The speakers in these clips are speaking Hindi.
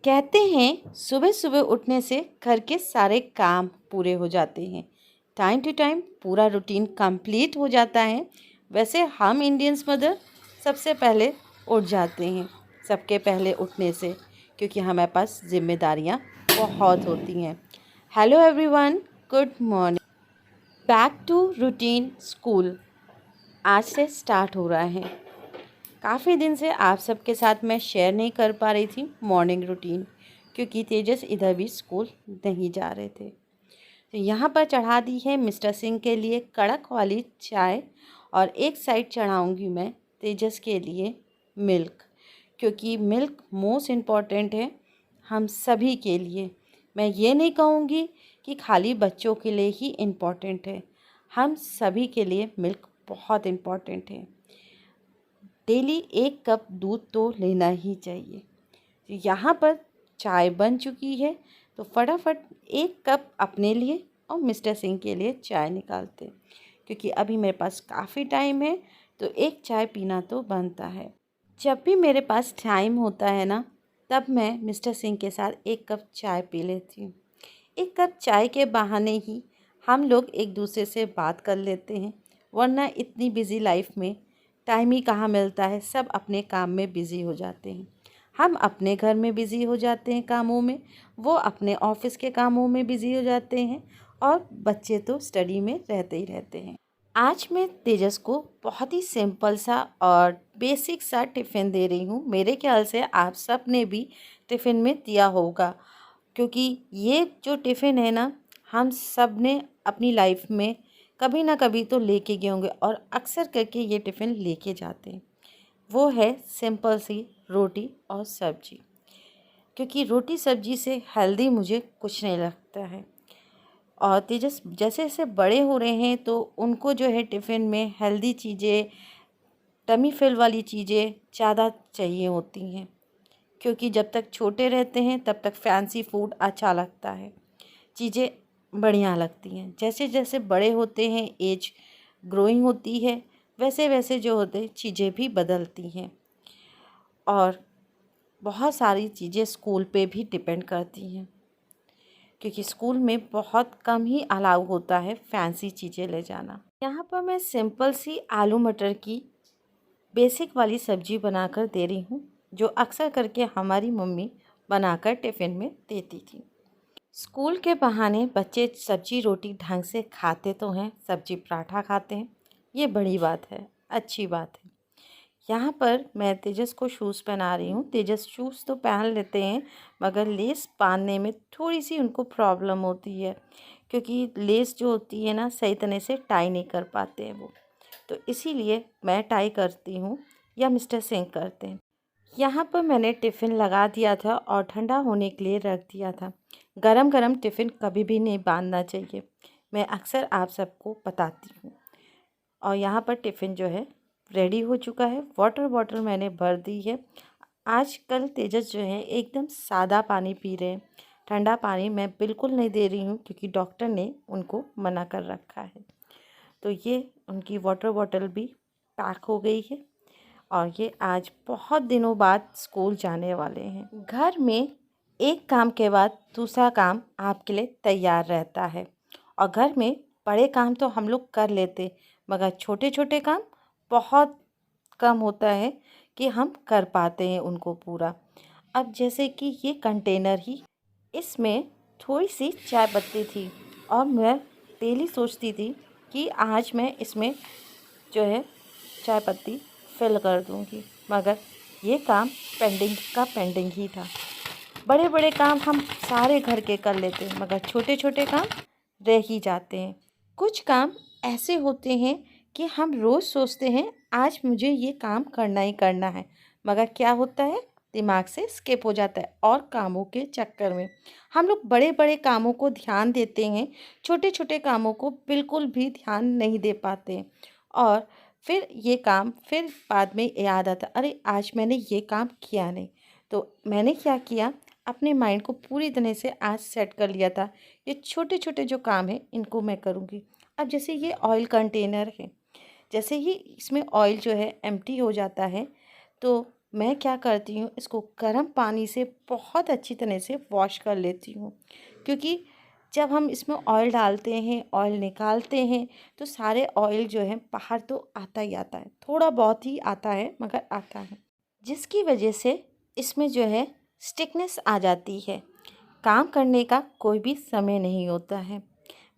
कहते हैं सुबह सुबह उठने से घर के सारे काम पूरे हो जाते हैं। टाइम टू टाइम पूरा रूटीन कंप्लीट हो जाता है। वैसे हम इंडियंस मदर सबसे पहले उठ जाते हैं, सबके पहले उठने से, क्योंकि हमारे पास जिम्मेदारियां बहुत होती हैं। Hello everyone, good morning. Back to routine school आज से स्टार्ट हो रहा है। काफ़ी दिन से आप सबके साथ मैं शेयर नहीं कर पा रही थी मॉर्निंग रूटीन, क्योंकि तेजस इधर भी स्कूल नहीं जा रहे थे। तो यहाँ पर चढ़ा दी है मिस्टर सिंह के लिए कड़क वाली चाय, और एक साइड चढ़ाऊँगी मैं तेजस के लिए मिल्क, क्योंकि मिल्क मोस्ट इम्पॉर्टेंट है हम सभी के लिए। मैं ये नहीं कहूँगी कि खाली बच्चों के लिए ही इम्पॉर्टेंट है, हम सभी के लिए मिल्क बहुत इम्पॉर्टेंट है। डेली 1 कप दूध तो लेना ही चाहिए। यहाँ पर चाय बन चुकी है, तो फटाफट 1 कप अपने लिए और मिस्टर सिंह के लिए चाय निकालते, क्योंकि अभी मेरे पास काफ़ी टाइम है, तो एक चाय पीना तो बनता है। जब भी मेरे पास टाइम होता है ना, तब मैं मिस्टर सिंह के साथ 1 कप चाय पी लेती हूँ। 1 कप चाय के बहाने ही हम लोग एक दूसरे से बात कर लेते हैं, वरना इतनी बिज़ी लाइफ में टाइम ही कहाँ मिलता है। सब अपने काम में बिज़ी हो जाते हैं। हम अपने घर में बिज़ी हो जाते हैं कामों में, वो अपने ऑफिस के कामों में बिज़ी हो जाते हैं, और बच्चे तो स्टडी में रहते ही रहते हैं। आज मैं तेजस को बहुत ही सिंपल सा और बेसिक सा टिफ़िन दे रही हूँ। मेरे ख्याल से आप सब ने भी टिफ़िन में दिया होगा, क्योंकि ये जो टिफ़िन है ना, हम सब ने अपनी लाइफ में कभी ना कभी तो लेके गए होंगे, और अक्सर करके ये टिफ़िन लेके जाते हैं। वो है सिंपल सी रोटी और सब्ज़ी, क्योंकि रोटी सब्ज़ी से हेल्दी मुझे कुछ नहीं लगता है। और तेजस जैसे जैसे बड़े हो रहे हैं, तो उनको जो है टिफ़िन में हेल्दी चीज़ें, टमी फिल वाली चीज़ें ज़्यादा चाहिए होती हैं, क्योंकि जब तक छोटे रहते हैं तब तक फैंसी फूड अच्छा लगता है, चीज़ें बढ़िया लगती हैं। जैसे जैसे बड़े होते हैं, एज ग्रोइंग होती है, वैसे वैसे जो होते हैं चीज़ें भी बदलती हैं। और बहुत सारी चीज़ें स्कूल पे भी डिपेंड करती हैं, क्योंकि स्कूल में बहुत कम ही अलाउ होता है फैंसी चीज़ें ले जाना। यहाँ पर मैं सिंपल सी आलू मटर की बेसिक वाली सब्ज़ी बनाकर दे रही हूँ, जो अक्सर करके हमारी मम्मी बनाकर टिफ़िन में देती थी। स्कूल के बहाने बच्चे सब्जी रोटी ढंग से खाते तो हैं, सब्जी पराठा खाते हैं, ये बड़ी बात है, अच्छी बात है। यहाँ पर मैं तेजस को शूज़ पहना रही हूँ। तेजस शूज़ तो पहन लेते हैं, मगर लेस बांधने में थोड़ी सी उनको प्रॉब्लम होती है, क्योंकि लेस जो होती है ना, सही तरह से टाई नहीं कर पाते हैं वो। तो इसीलिए मैं टाई करती हूँ, या मिस्टर सिंह करते हैं। यहाँ पर मैंने टिफ़िन लगा दिया था और ठंडा होने के लिए रख दिया था। गरम गरम टिफ़िन कभी भी नहीं बांधना चाहिए, मैं अक्सर आप सबको बताती हूँ। और यहाँ पर टिफ़िन जो है रेडी हो चुका है। वाटर बॉटल मैंने भर दी है। आजकल तेजस जो है एकदम सादा पानी पी रहे हैं, ठंडा पानी मैं बिल्कुल नहीं दे रही हूँ, क्योंकि डॉक्टर ने उनको मना कर रखा है। तो ये उनकी वाटर बॉटल भी पैक हो गई है, और ये आज बहुत दिनों बाद स्कूल जाने वाले हैं। घर में एक काम के बाद दूसरा काम आपके लिए तैयार रहता है, और घर में बड़े काम तो हम लोग कर लेते, मगर छोटे छोटे काम बहुत कम होता है कि हम कर पाते हैं उनको पूरा। अब जैसे कि ये कंटेनर ही, इसमें थोड़ी सी चाय पत्ती थी, और मैं डेली सोचती थी कि आज मैं इसमें जो है चाय पत्ती फिल कर दूंगी, मगर ये काम पेंडिंग का पेंडिंग ही था। बड़े बड़े काम हम सारे घर के कर लेते हैं, मगर छोटे छोटे काम रह ही जाते हैं। कुछ काम ऐसे होते हैं कि हम रोज़ सोचते हैं आज मुझे ये काम करना ही करना है, मगर क्या होता है, दिमाग से स्किप हो जाता है, और कामों के चक्कर में हम लोग बड़े बड़े कामों को ध्यान देते हैं, छोटे छोटे कामों को बिल्कुल भी ध्यान नहीं दे पाते हैं। और फिर ये काम फिर बाद में याद आता, अरे आज मैंने ये काम किया नहीं। तो मैंने क्या किया, अपने माइंड को पूरी तरह से आज सेट कर लिया था, ये छोटे छोटे जो काम हैं इनको मैं करूँगी। अब जैसे ये ऑयल कंटेनर है, जैसे ही इसमें ऑयल जो है एम्प्टी हो जाता है, तो मैं क्या करती हूँ, इसको गर्म पानी से बहुत अच्छी तरह से वॉश कर लेती हूँ, क्योंकि जब हम इसमें ऑयल डालते हैं, ऑयल निकालते हैं, तो सारे ऑयल जो है बाहर तो आता ही आता है, थोड़ा बहुत ही आता है मगर आता है, जिसकी वजह से इसमें जो है स्टिकनेस आ जाती है। काम करने का कोई भी समय नहीं होता है।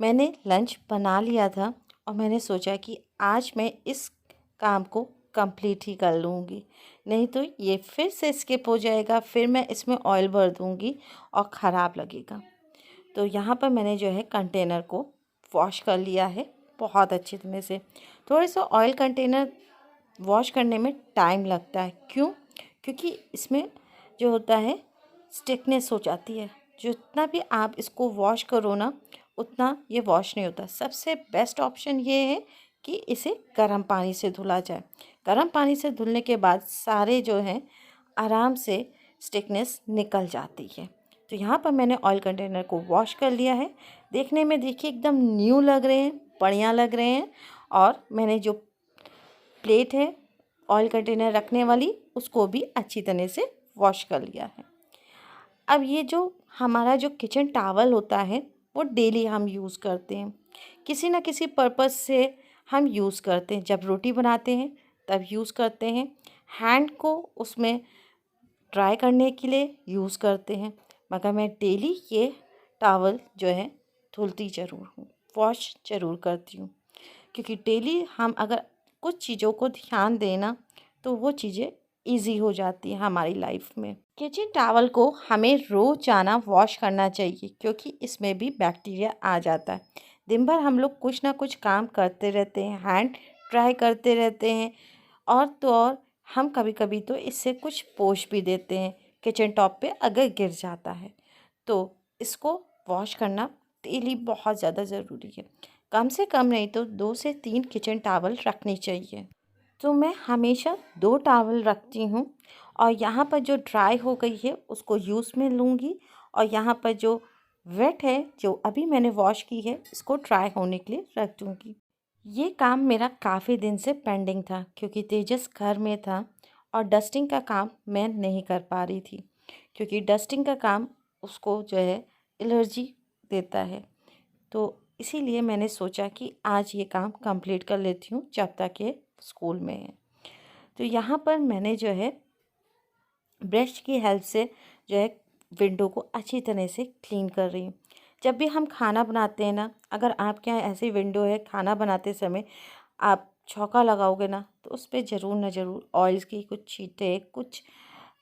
मैंने लंच बना लिया था और मैंने सोचा कि आज मैं इस काम को कंप्लीट ही कर लूँगी, नहीं तो ये फिर से स्किप हो जाएगा, फिर मैं इसमें ऑयल भर दूँगी और ख़राब लगेगा। तो यहाँ पर मैंने जो है कंटेनर को वॉश कर लिया है बहुत अच्छी तरह से। थोड़े से ऑयल कंटेनर वॉश करने में टाइम लगता है, क्यों? क्योंकि इसमें जो होता है स्टिकनेस हो जाती है। जितना भी आप इसको वॉश करो ना, उतना ये वॉश नहीं होता। सबसे बेस्ट ऑप्शन ये है कि इसे गर्म पानी से धुला जाए। गर्म पानी से धुलने के बाद सारे जो हैं आराम से स्टिकनेस निकल जाती है। तो यहाँ पर मैंने ऑयल कंटेनर को वॉश कर लिया है। देखने में देखिए एकदम न्यू लग रहे हैं, बढ़िया लग रहे हैं। और मैंने जो प्लेट है ऑयल कंटेनर रखने वाली, उसको भी अच्छी तरह से वॉश कर लिया है। अब ये जो हमारा जो किचन टॉवल होता है, वो डेली हम यूज़ करते हैं, किसी ना किसी पर्पस से हम यूज़ करते हैं। जब रोटी बनाते हैं तब यूज़ करते हैं, हैंड को उसमें ड्राई करने के लिए यूज़ करते हैं, मगर मैं डेली ये टॉवल जो है धुलती ज़रूर हूँ, वॉश ज़रूर करती हूँ। क्योंकि डेली हम अगर कुछ चीज़ों को ध्यान देना, तो वो चीज़ें इजी हो जाती हैं हमारी लाइफ में। किचन टॉवल को हमें रोज़ाना वॉश करना चाहिए, क्योंकि इसमें भी बैक्टीरिया आ जाता है। दिन भर हम लोग कुछ ना कुछ काम करते रहते हैं, हैंड ट्राई करते रहते हैं, और तो और हम कभी कभी तो इससे कुछ पोंछ भी देते हैं किचन टॉप पे अगर गिर जाता है। तो इसको वॉश करना डेली बहुत ज़्यादा ज़रूरी है। कम से कम नहीं तो 2 से 3 किचन टॉवल रखनी चाहिए। तो मैं हमेशा 2 टॉवल रखती हूँ, और यहाँ पर जो ड्राई हो गई है उसको यूज़ में लूँगी, और यहाँ पर जो वेट है जो अभी मैंने वॉश की है, इसको ड्राई होने के लिए रख दूँगी। ये काम मेरा काफ़ी दिन से पेंडिंग था, क्योंकि तेजस घर में था और डस्टिंग का काम मैं नहीं कर पा रही थी, क्योंकि डस्टिंग का काम उसको जो है एलर्जी देता है। तो इसीलिए मैंने सोचा कि आज ये काम कंप्लीट कर लेती हूँ जब तक ये स्कूल में है। तो यहाँ पर मैंने जो है ब्रश की हेल्प से जो है विंडो को अच्छी तरह से क्लीन कर रही हूँ। जब भी हम खाना बनाते हैं ना, अगर आपके यहाँ ऐसी विंडो है, खाना बनाते समय आप छौंका लगाओगे ना, तो उस पर ज़रूर न ज़रूर ऑयल्स की कुछ छींटे, कुछ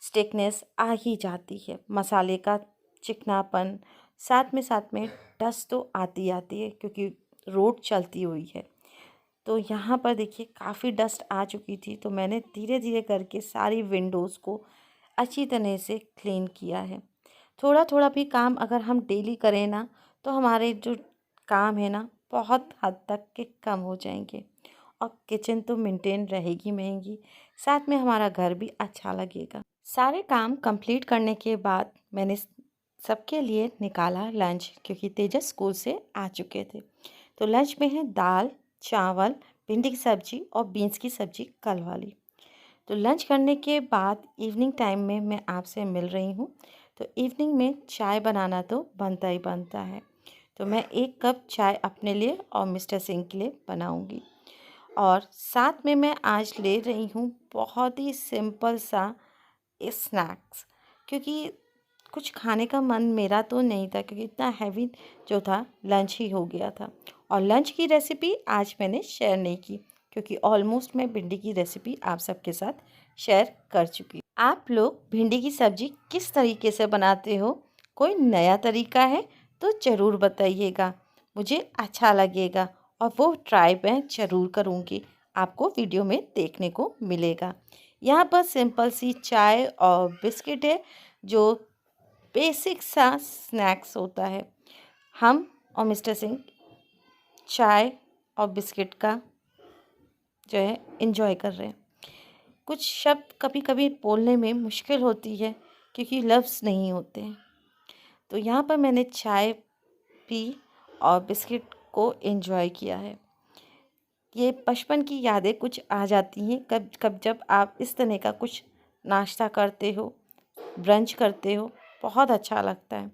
स्टिकनेस आ ही जाती है, मसाले का चिकनापन, साथ में डस्ट तो आती आती है, क्योंकि रोड चलती हुई है। तो यहाँ पर देखिए काफ़ी डस्ट आ चुकी थी, तो मैंने धीरे धीरे करके सारी विंडोज़ को अच्छी तरह से क्लीन किया है। थोड़ा थोड़ा भी काम अगर हम डेली करें ना, तो हमारे जो काम है ना बहुत हद तक के कम हो जाएंगे, और किचन तो मेंटेन रहेगी महंगी, साथ में हमारा घर भी अच्छा लगेगा। सारे काम कंप्लीट करने के बाद मैंने सबके लिए निकाला लंच, क्योंकि तेजस स्कूल से आ चुके थे। तो लंच में है दाल, चावल, भिंडी की सब्ज़ी और बीन्स की सब्ज़ी कल वाली। तो लंच करने के बाद इवनिंग टाइम में मैं आपसे मिल रही हूँ। तो इवनिंग में चाय बनाना तो बनता ही बनता है। तो मैं 1 कप चाय अपने लिए और मिस्टर सिंह के लिए बनाऊँगी, और साथ में मैं आज ले रही हूँ बहुत ही सिंपल सा स्नैक्स, क्योंकि कुछ खाने का मन मेरा तो नहीं था, क्योंकि इतना हैवी जो था लंच ही हो गया था। और लंच की रेसिपी आज मैंने शेयर नहीं की, क्योंकि ऑलमोस्ट मैं भिंडी की रेसिपी आप सबके साथ शेयर कर चुकी। आप लोग भिंडी की सब्ज़ी किस तरीके से बनाते हो? कोई नया तरीका है तो ज़रूर बताइएगा, मुझे अच्छा लगेगा, और वो ट्राई मैं ज़रूर करूँगी, आपको वीडियो में देखने को मिलेगा। यहाँ पर सिंपल सी चाय और बिस्किट है, जो बेसिक सा स्नैक्स होता है। हम और मिस्टर सिंह चाय और बिस्किट का जो है एंजॉय कर रहे हैं। कुछ शब्द कभी कभी बोलने में मुश्किल होती है, क्योंकि लफ्ज़ नहीं होते हैं। तो यहाँ पर मैंने चाय पी और बिस्किट को एंजॉय किया है। ये बचपन की यादें कुछ आ जाती हैं कब कब, जब आप इस तरह का कुछ नाश्ता करते हो, ब्रंच करते हो, बहुत अच्छा लगता है।